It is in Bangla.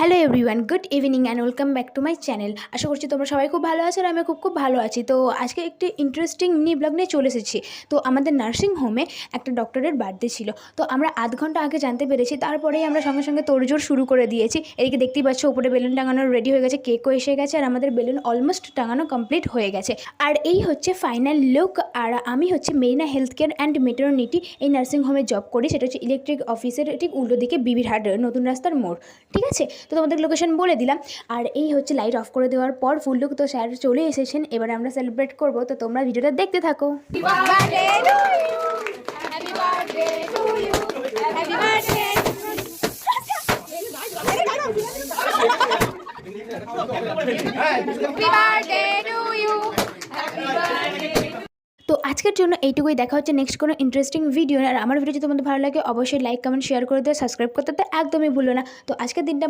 Hello everyone, good evening and welcome back to my channel. আশা করছি তোমরা সবাই খুব ভালো আছো আর আমি খুব ভালো আছি। তো আজকে একটি ইন্টারেস্টিং মিনি ব্লগ নিয়ে চলে এসেছি। তো আমাদের নার্সিং হোমে একটা ডক্টরের বার্থডে ছিল। তো আমরা আধ ঘন্টা আগে জানতে পেরেছি, তারপরেই আমরা সঙ্গে সঙ্গে তোড়জোড় শুরু করে দিয়েছি। এদিকে দেখতেই পাচ্ছ উপরে বেলুন টাঙানো রেডি হয়ে গেছে, কেকও এসে গেছে আর আমাদের বেলুন অলমোস্ট টাঙানো কমপ্লিট হয়ে গেছে। আর এই হচ্ছে ফাইনাল লুক। আর আমি হচ্ছে Marina health care and maternity এই নার্সিং হোমে জব করি। সেটা হচ্ছে ইলেকট্রিক অফিসের ঠিক উল্টো দিকে বিবিরহাট নতুন রাস্তার মোড়। ঠিক আছে, তো তোমাদের লোকেশন বলে দিলাম। আর এই হচ্ছে লাইট অফ করে দেওয়ার পর ফুল লুক। তো স্যার চলে এসেছেন, এবার আমরা সেলিব্রেট করব। তো তোমরা ভিডিওটা দেখতে থাকো। তো আজকের জন্য এইটুকুই। দেখা হচ্ছে নেক্সট কোনো ইন্টারেস্টিং ভিডিও। আর আমার ভিডিও যদি তোমাদের ভালো লাগে অবশ্যই লাইক কমেন্ট শেয়ার করে দিও, সাবস্ক্রাইব করতে তো একদমই ভুলো না। তো আজকের দিনটা